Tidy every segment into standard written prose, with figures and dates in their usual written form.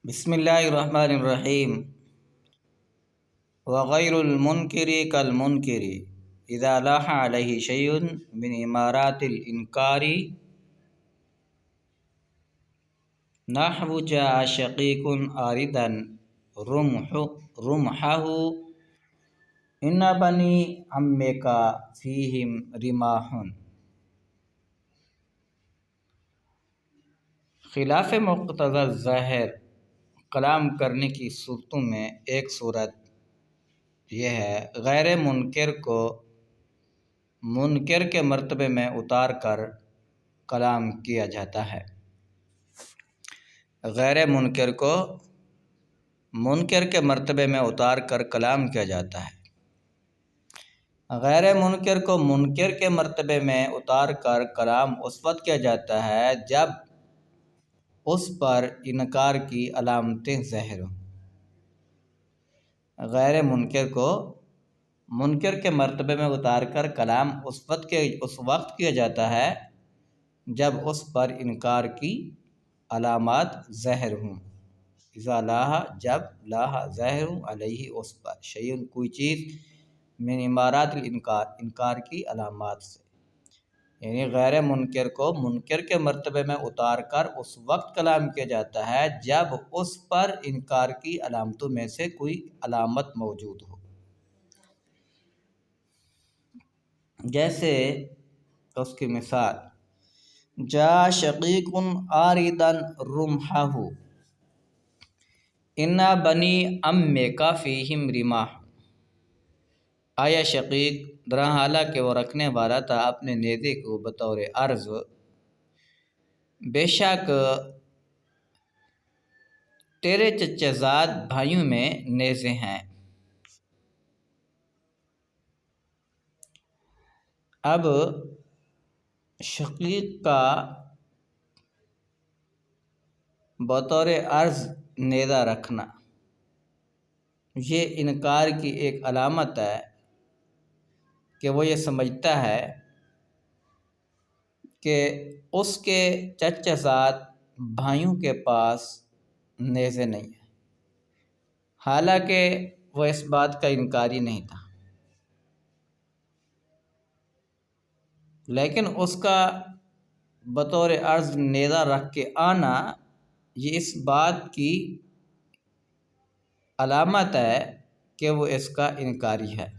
بسم اللہ الرحمن الرحیم وغیر المنکر کالمنکر اذا لاح علیہ شیء من امارات الانکار نحو جاء شقیق آردا رمحہ ان بنی عمک فیہم رماح۔ خلاف مقتضی الظاہر کلام کرنے کی صورتوں میں ایک صورت یہ ہے غیر منکر کو منکر کے مرتبے میں اتار کر کلام کیا جاتا ہے۔ غیر منکر کو منکر کے مرتبے میں اتار کر کلام کیا جاتا ہے۔ غیر منکر کو منکر کے مرتبے میں اتار کر کلام اس وقت کیا جاتا ہے جب اس پر انکار کی علامتیں ظاہر ہوں۔ غیر منکر کو منکر کے مرتبے میں اتار کر کلام اس وقت کیا جاتا ہے جب اس پر انکار کی علامات ظاہر ہوں۔ اذا لاح جب لاح ظاہر ہوں علیہ اس پر شیء کوئی چیز من امارات الانکار انکار کی علامات سے، یعنی غیر منکر کو منکر کے مرتبے میں اتار کر اس وقت کلام کیا جاتا ہے جب اس پر انکار کی علامتوں میں سے کوئی علامت موجود ہو۔ جیسے اس کی مثال جاء شقیق آردا رمحہ ان بنی عمک فیہم رماح۔ آیا شقیق درا حالہ کہ وہ رکھنے والا تھا اپنے نیزے کو بطور عرض، بے شک تیرے چچا زاد بھائیوں میں نیزے ہیں۔ اب شقیق کا بطور عرض نیزہ رکھنا یہ انکار کی ایک علامت ہے کہ وہ یہ سمجھتا ہے کہ اس کے چچا زاد بھائیوں کے پاس نیزے نہیں ہیں، حالانکہ وہ اس بات کا انکاری نہیں تھا، لیکن اس کا بطور عرض نیزہ رکھ کے آنا یہ اس بات کی علامت ہے کہ وہ اس کا انکاری ہے۔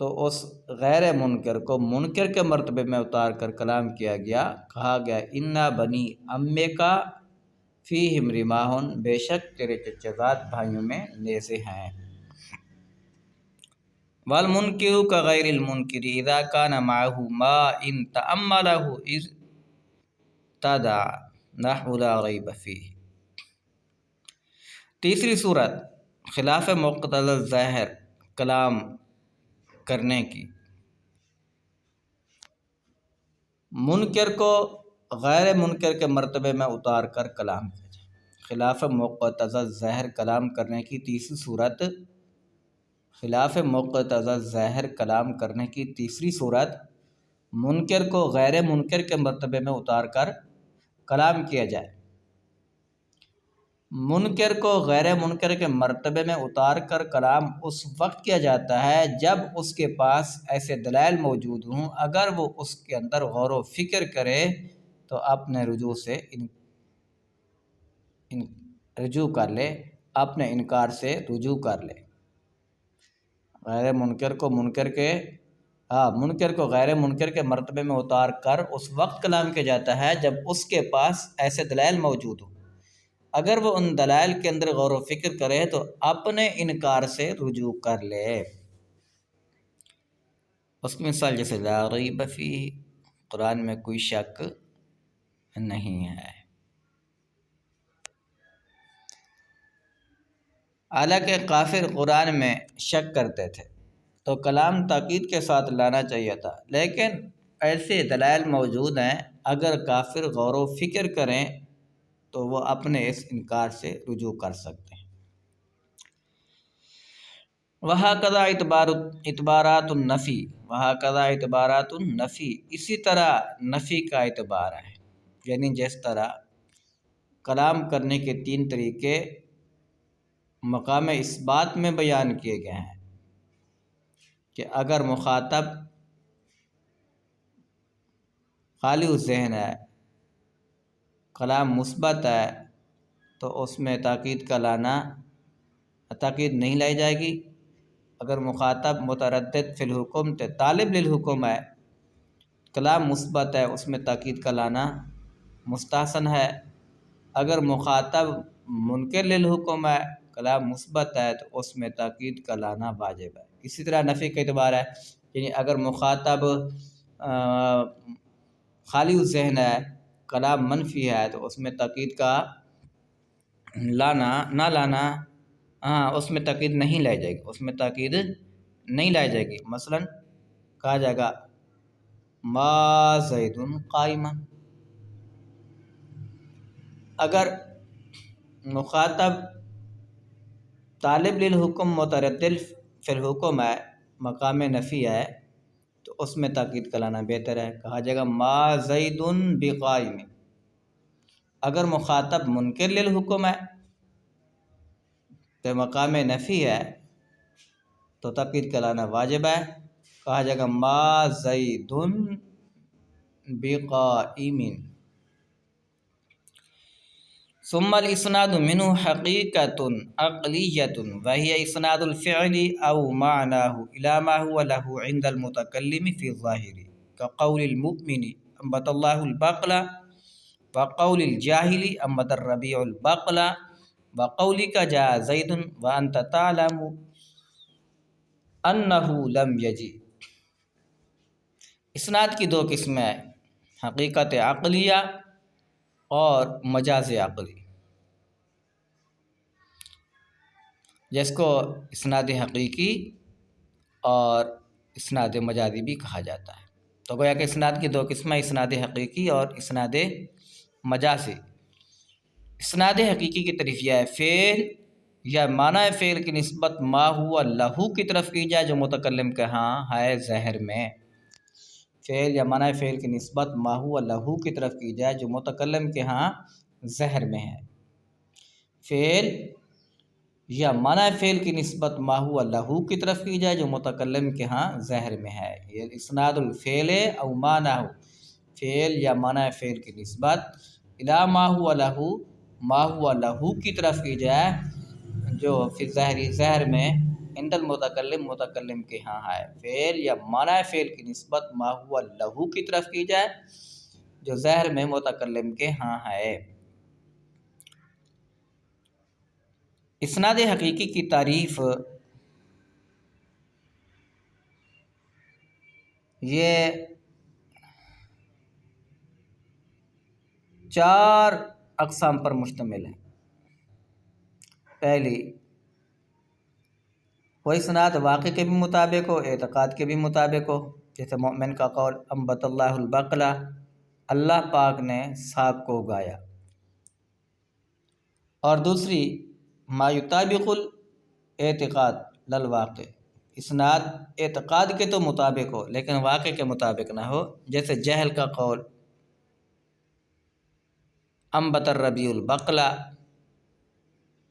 تو اس غیر منکر کو منکر کے مرتبے میں اتار کر کلام کیا گیا، کہا گیا انا بنی عمک فیہم رماح، بے شک تیرے چچا زاد بھائیوں میں نیزے ہیں۔ والمنکر کغیر المنکر اذا کان معه ما ان تأمله اذ تدع نحو لا ریب فیہ۔ تیسری صورت خلاف مقتضی الظاہر کلام کرنے کی، منکر کو غیر منکر کے مرتبے میں اتار کر کلام کیا جائے۔ خلاف مقتضی الظاہر کلام کرنے کی تیسری صورت خلاف مقتضی الظاہر کلام کرنے کی تیسری صورت منکر کو غیر منکر کے مرتبے میں اتار کر کلام کیا جائے۔ منکر کو غیر منکر کے مرتبے میں اتار کر کلام اس وقت کیا جاتا ہے جب اس کے پاس ایسے دلائل موجود ہوں، اگر وہ اس کے اندر غور و فکر کرے تو اپنے رجوع سے رجوع کر لے، اپنے انکار سے رجوع کر لے۔ غیر منکر کو منکر کو غیر منکر کے مرتبے میں اتار کر اس وقت کلام کیا جاتا ہے جب اس کے پاس ایسے دلائل موجود ہوں، اگر وہ ان دلائل کے اندر غور و فکر کرے تو اپنے انکار سے رجوع کر لے۔ اس کی مثال جیسے لا ریب فیہ، قرآن میں کوئی شک نہیں ہے۔ حالانکہ کافر قرآن میں شک کرتے تھے تو کلام تاکید کے ساتھ لانا چاہیے تھا، لیکن ایسے دلائل موجود ہیں، اگر کافر غور و فکر کریں تو وہ اپنے اس انکار سے رجوع کر سکتے ہیں۔ وہکذا اعتبارات النفی، اسی طرح نفی کا اعتبار ہے، یعنی جس طرح کلام کرنے کے تین طریقے مقام اثبات میں بیان کیے گئے ہیں کہ اگر مخاطب خالی الذہن ہے، کلام مثبت ہے، تو اس میں تاکید کا لانا تاکید نہیں لائی جائے گی۔ اگر مخاطب متردد فی الحکم طالب للحکم ہے، کلام مثبت ہے، اس میں تاکید کا لانا مستحسن ہے۔ اگر مخاطب منکر للحکم ہے، کلام مثبت ہے، تو اس میں تاکید کا لانا واجب ہے۔ اسی طرح نفی کا اعتبار ہے، یعنی اگر مخاطب خالی الذہن ہے، کلام منفی ہے، تو اس میں تاکید کا لانا اس میں تاکید نہیں لائی جائے گی، اس میں تاکید نہیں لائی جائے گی۔ مثلا کہا جائے گا ما زید قائما۔ اگر مخاطب طالب للحکم متردد فی الحکم ہے، مقام نفی ہے، تو اس میں تاکید کا لانا بہتر ہے۔ کہا جائے گا ما زید بقائم۔ اگر مخاطب منکر للحکم ہے تو مقام نفی ہے، تو تاکید کا لانا واجب ہے۔ کہا جائے گا ما زید بقائم۔ ثم الاسناد منه حقیقة عقلیة وهي اسناد الفعل او معناه الى ما هو له عند المتکلم في الظاهر كقول المؤمن انبت الله البقل وقول الجاهل انبت الربيع البقل وقولك جاء زيد وانت تعلم انه لم يجي۔ اسناد کی دو قسمیں ہیں، حقیقت عقلیہ اور مجاز عقلی، جس کو اسناد حقیقی اور اسناد مجازی بھی کہا جاتا ہے۔ تو گویا کہ اسناد کی دو قسمیں، اسناد حقیقی اور اسناد مجازی۔ اسناد حقیقی کی طرف یہ ہے فعل یا معنی فعل کی نسبت ما ہوا لہو کی طرف کی جائے جو متکلم کے ہاں ہے ظاہر میں۔ فعل یا معنی فعل کی نسبت ما ہوا لہو کی طرف کی جائے جو متکلم کے ہاں ظاہر میں ہے۔ فعل یا معنی فعل کی نسبت ما ہوا لہو کی طرف کی جائے جو متکلم کے ہاں ظاہر میں ہے۔ یہ اسناد الفعل او معنی فعل یا معنی فعل کی نسبت الی ما ہوا لہو کی طرف کی جائے جو فی ظاہری ظاہر میں عند المتکلم متکلم کے ہاں ہے۔ فعل یا معنی فعل کی نسبت ما ہوا لہو کی طرف کی جائے جو ظاہر میں متکلم کے ہاں ہے۔ اسناد حقیقی کی تعریف یہ 4 اقسام پر مشتمل ہے۔ پہلی، وہ اسناد واقع کے بھی مطابق ہو، اعتقاد کے بھی مطابق ہو، جیسے مومن کا قول انبت اللہ البقل، اللہ پاک نے ساگ کو اگایا۔ اور دوسری، ما یطابق الاعتقاد للواقع، اسناد اعتقاد کے تو مطابق ہو لیکن واقع کے مطابق نہ ہو، جیسے جہل کا قول انبت الربیع البقل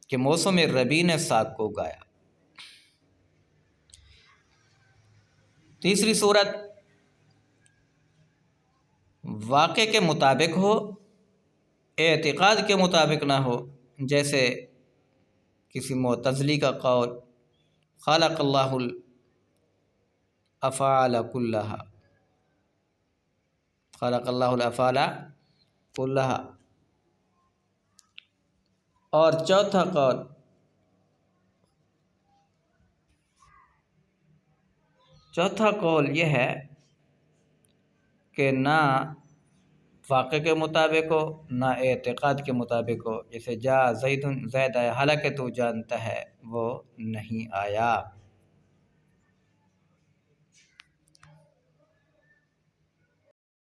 کہ موسم ربیع نے ساگ کو اگایا۔ تیسری صورت، واقع کے مطابق ہو، اعتقاد کے مطابق نہ ہو، جیسے کسی معتزلی کا قول خلق اللہ الافعال کلہا، خلق اللہ الافعال کلہا۔ اور چوتھا قول یہ ہے کہ نہ واقع کے مطابق ہو نہ اعتقاد کے مطابق ہو، جیسے جا زید، زید آیا حالانکہ تو جانتا ہے وہ نہیں آیا۔